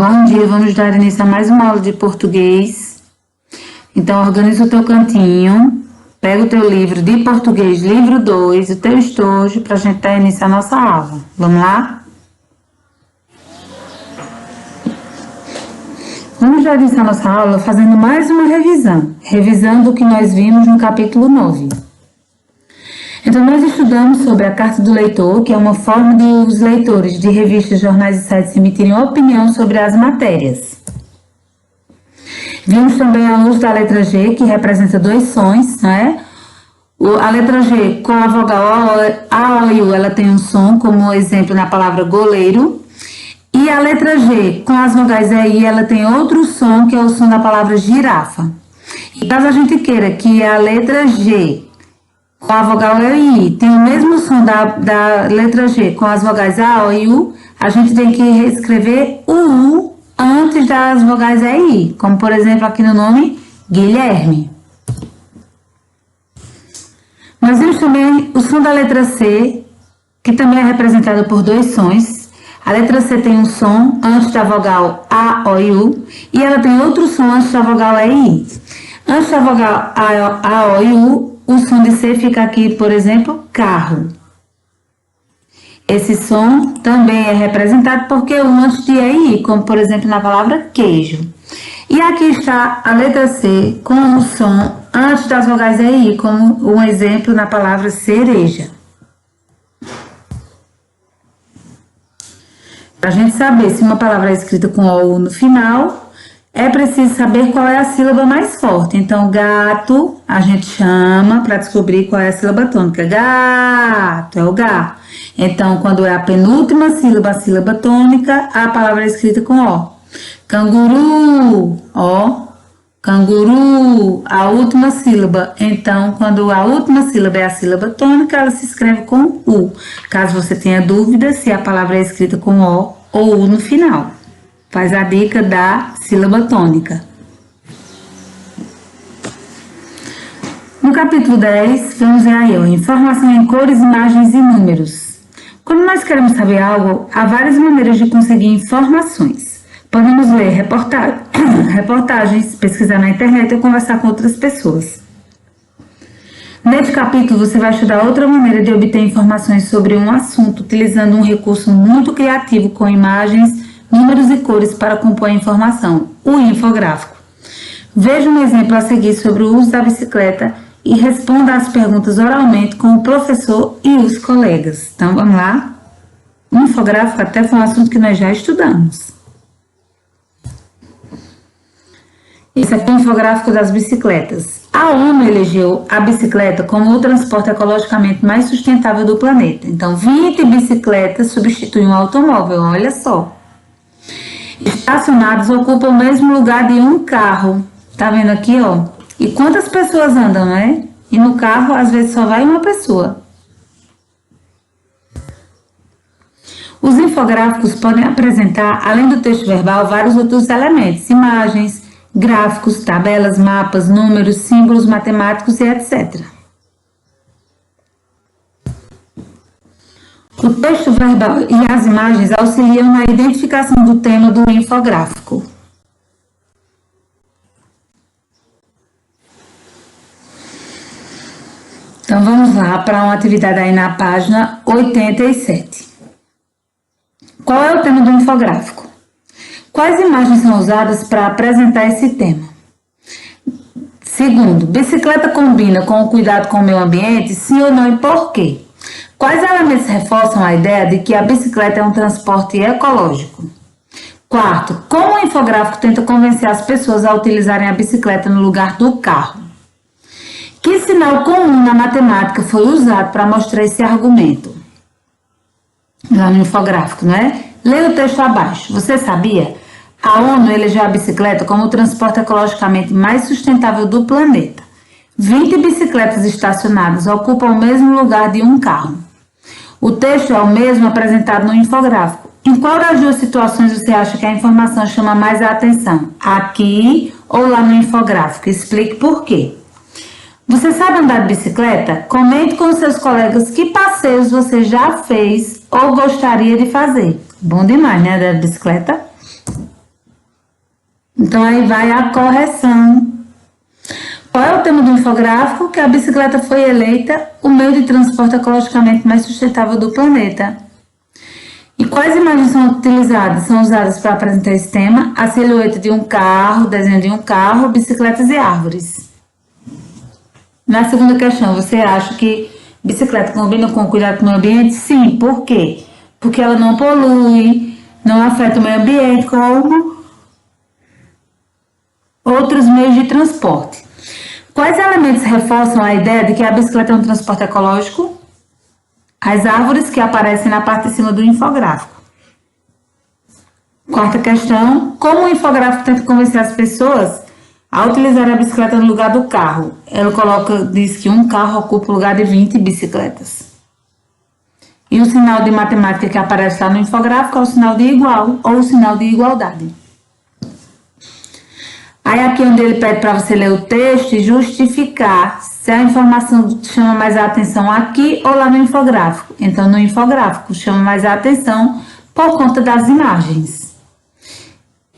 Bom dia, vamos dar início a mais uma aula de português. Então, organiza o teu cantinho, pega o teu livro de português, livro 2, o teu estojo, para a gente dar início à nossa aula. Vamos lá? Vamos dar início à nossa aula fazendo mais uma revisão, revisando o que nós vimos no capítulo 9. Então, nós estudamos sobre a carta do leitor, que é uma forma de os leitores de revistas, jornais e sites emitirem opinião sobre as matérias. Vimos também a luz da letra G, que representa dois sons, né? A letra G, com a vogal A, O e U, ela tem um som, como exemplo na palavra goleiro. E a letra G, com as vogais E e I, ela tem outro som, que é o som da palavra girafa. E caso a gente queira que a letra G com a vogal E e I tem o mesmo som da letra G com as vogais A, O e U, a gente tem que reescrever o U antes das vogais E e I, como por exemplo aqui no nome Guilherme. Nós vimos também o som da letra C, que também é representado por dois sons. A letra C tem um som antes da vogal A, O e U, e ela tem outro som antes da vogal E e I. Antes da vogal A, O e U, o som de C fica aqui, por exemplo, carro. Esse som também é representado porque o antes de E e I, como por exemplo na palavra queijo. E aqui está a letra C com o som antes das vogais E e I, como um exemplo na palavra cereja. Para a gente saber se uma palavra é escrita com O ou U no final, é preciso saber qual é a sílaba mais forte. Então, gato, a gente chama para descobrir qual é a sílaba tônica. Gato, é o Gá. Então, quando é a penúltima sílaba, a sílaba tônica, a palavra é escrita com O. Canguru, ó. Canguru, a última sílaba. Então, quando a última sílaba é a sílaba tônica, ela se escreve com U. Caso você tenha dúvida se a palavra é escrita com O ou U no final. Faz a dica da sílaba tônica. No capítulo 10, vamos ver aí, ó, informação em cores, imagens e números. Quando nós queremos saber algo, há várias maneiras de conseguir informações. Podemos ler reportagens, pesquisar na internet ou conversar com outras pessoas. Neste capítulo, você vai estudar outra maneira de obter informações sobre um assunto, utilizando um recurso muito criativo com imagens, números e cores para compor a informação, o infográfico. Veja um exemplo a seguir sobre o uso da bicicleta e responda as perguntas oralmente com o professor e os colegas. Então, vamos lá? O infográfico até foi um assunto que nós já estudamos. Esse aqui é o infográfico das bicicletas. A ONU elegeu a bicicleta como o transporte ecologicamente mais sustentável do planeta. Então, 20 bicicletas substituem um automóvel, olha só. Estacionados ocupam o mesmo lugar de um carro. Tá vendo aqui, ó? E quantas pessoas andam, né? E no carro, às vezes, só vai uma pessoa. Os infográficos podem apresentar, além do texto verbal, vários outros elementos, imagens, gráficos, tabelas, mapas, números, símbolos matemáticos e etc. O texto verbal e as imagens auxiliam na identificação do tema do infográfico. Então, vamos lá para uma atividade aí na página 87. Qual é o tema do infográfico? Quais imagens são usadas para apresentar esse tema? Segundo, bicicleta combina com o cuidado com o meio ambiente, sim ou não e por quê? Quais elementos reforçam a ideia de que a bicicleta é um transporte ecológico? Quarto, como o infográfico tenta convencer as pessoas a utilizarem a bicicleta no lugar do carro? Que sinal comum na matemática foi usado para mostrar esse argumento? Lá no infográfico, né? Leia o texto abaixo. Você sabia? A ONU elegeu a bicicleta como o transporte ecologicamente mais sustentável do planeta. 20 bicicletas estacionadas ocupam o mesmo lugar de um carro. O texto é o mesmo apresentado no infográfico. Em qual das duas situações você acha que a informação chama mais a atenção? Aqui ou lá no infográfico? Explique por quê. Você sabe andar de bicicleta? Comente com seus colegas que passeios você já fez ou gostaria de fazer. Bom demais, né, andar de bicicleta? Então, aí vai a correção. Qual é o tema do infográfico? Que a bicicleta foi eleita o meio de transporte ecologicamente mais sustentável do planeta. E quais imagens são utilizadas? São usadas para apresentar esse tema: a silhueta de um carro, desenho de um carro, bicicletas e árvores. Na segunda questão, você acha que bicicleta combina com o cuidado com o meio ambiente? Sim. Por quê? Porque ela não polui, não afeta o meio ambiente como outros meios de transporte. Quais elementos reforçam a ideia de que a bicicleta é um transporte ecológico? As árvores que aparecem na parte de cima do infográfico. Quarta questão: como o infográfico tenta convencer as pessoas a utilizar a bicicleta no lugar do carro? Ela diz que um carro ocupa o lugar de 20 bicicletas. E o sinal de matemática que aparece lá no infográfico é o sinal de igual ou o sinal de igualdade. Aí aqui onde ele pede para você ler o texto e justificar se a informação chama mais a atenção aqui ou lá no infográfico. Então, no infográfico chama mais a atenção por conta das imagens.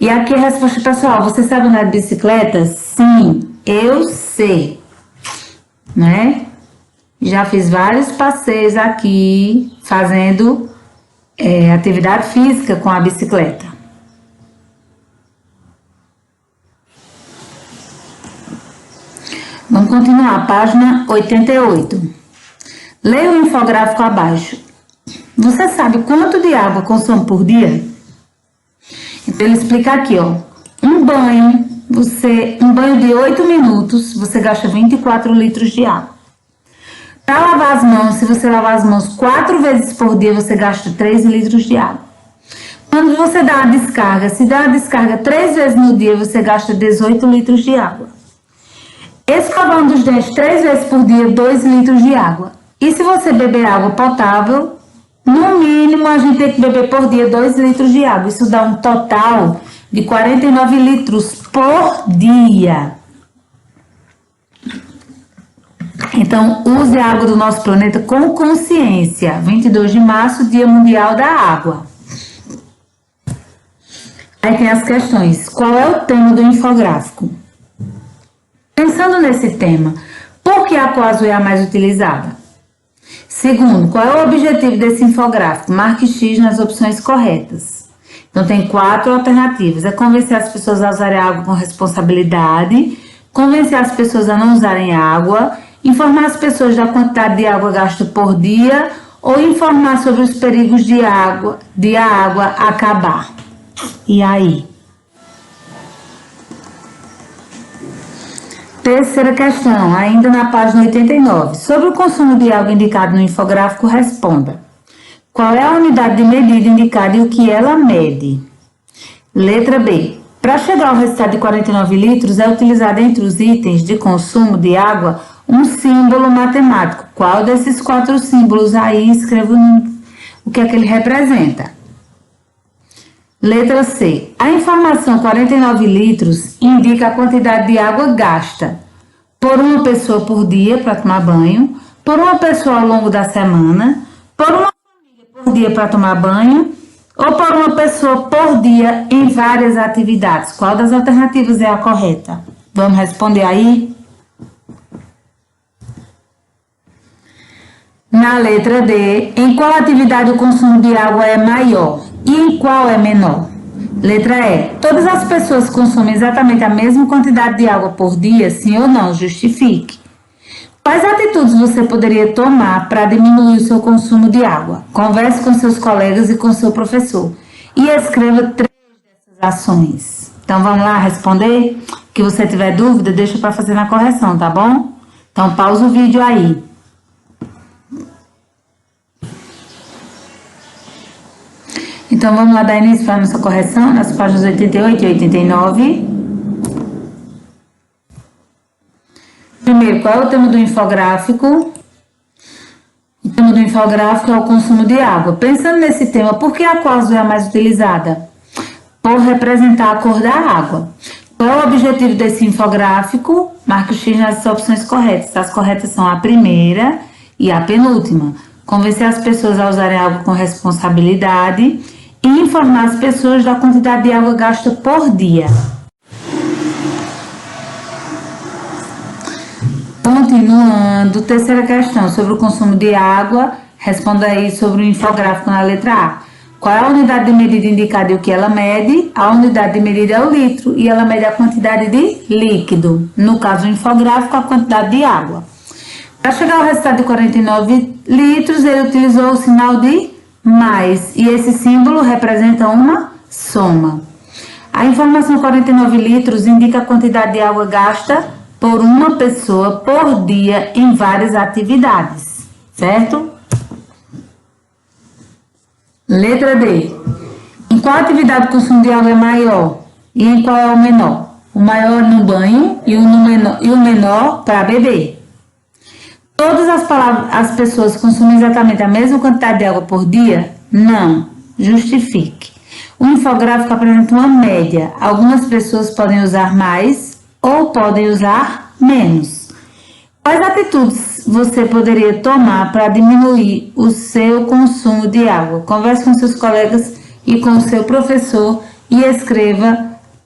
E aqui a resposta pessoal: você sabe andar de bicicleta? Sim, eu sei, né? Já fiz vários passeios aqui fazendo atividade física com a bicicleta. Vamos continuar, página 88. Leia o infográfico abaixo. Você sabe quanto de água consome por dia? Então ele explica aqui, ó. Um banho de 8 minutos, você gasta 24 litros de água. Para lavar as mãos, se você lavar as mãos 4 vezes por dia, você gasta 3 litros de água. Quando você dá uma descarga, se dá uma descarga 3 vezes no dia, você gasta 18 litros de água. Escovando os dentes 3 vezes por dia, 2 litros de água. E se você beber água potável, no mínimo a gente tem que beber por dia 2 litros de água. Isso dá um total de 49 litros por dia. Então, use a água do nosso planeta com consciência. 22 de março, Dia Mundial da Água. Aí tem as questões. Qual é o tema do infográfico? Pensando nesse tema, por que a cor azul é a mais utilizada? Segundo, qual é o objetivo desse infográfico? Marque X nas opções corretas. Então, tem 4 alternativas. É convencer as pessoas a usarem água com responsabilidade, convencer as pessoas a não usarem água, informar as pessoas da quantidade de água gasta por dia ou informar sobre os perigos de a água acabar. E aí? Terceira questão, ainda na página 89. Sobre o consumo de água indicado no infográfico, responda. Qual é a unidade de medida indicada e o que ela mede? Letra B. Para chegar ao resultado de 49 litros, é utilizado entre os itens de consumo de água um símbolo matemático. Qual desses 4 símbolos aí? Escreva o que é que ele representa. Letra C. A informação 49 litros indica a quantidade de água gasta por uma pessoa por dia para tomar banho, por uma pessoa ao longo da semana, por uma família por dia para tomar banho ou por uma pessoa por dia em várias atividades. Qual das alternativas é a correta? Vamos responder aí? Na letra D, em qual atividade o consumo de água é maior e em qual é menor? Letra E, todas as pessoas consomem exatamente a mesma quantidade de água por dia, sim ou não? Justifique. Quais atitudes você poderia tomar para diminuir o seu consumo de água? Converse com seus colegas e com seu professor e escreva 3 dessas ações. Então vamos lá responder? Que você tiver dúvida, deixa para fazer na correção, tá bom? Então pausa o vídeo aí. Então, vamos lá dar início para a nossa correção nas páginas 88 e 89. Primeiro, qual é o tema do infográfico? O tema do infográfico é o consumo de água. Pensando nesse tema, por que a cor azul é a mais utilizada? Por representar a cor da água. Qual é o objetivo desse infográfico? Marque o X nas opções corretas. As corretas são a primeira e a penúltima. Convencer as pessoas a usarem água com responsabilidade e informar as pessoas da quantidade de água gasta por dia. Continuando, terceira questão, sobre o consumo de água. Responda aí sobre o infográfico na letra A. Qual é a unidade de medida indicada e o que ela mede? A unidade de medida é o litro e ela mede a quantidade de líquido. No caso, o infográfico, a quantidade de água. Para chegar ao resultado de 49 litros, ele utilizou o sinal de mais. E esse símbolo representa uma soma. A informação 49 litros indica a quantidade de água gasta por uma pessoa por dia em várias atividades. Certo? Letra D. Em qual atividade o consumo de água é maior e em qual é o menor? O maior no banho e o menor para beber. Todas as pessoas consumem exatamente a mesma quantidade de água por dia? Não. Justifique. O infográfico apresenta uma média. Algumas pessoas podem usar mais ou podem usar menos. Quais atitudes você poderia tomar para diminuir o seu consumo de água? Converse com seus colegas e com o seu professor e escreva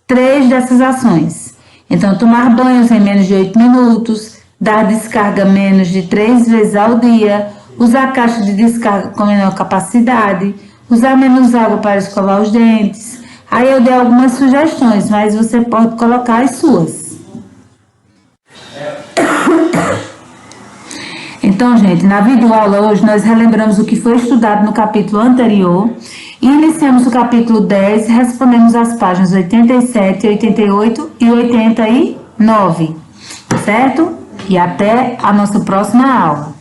3 dessas ações. Então, tomar banhos em menos de 8 minutos, dar descarga menos de 3 vezes ao dia, usar caixa de descarga com menor capacidade, usar menos água para escovar os dentes. Aí eu dei algumas sugestões, mas você pode colocar as suas. Então, gente, na videoaula hoje nós relembramos o que foi estudado no capítulo anterior e iniciamos o capítulo 10 e respondemos as páginas 87, 88 e 89, certo? E até a nossa próxima aula.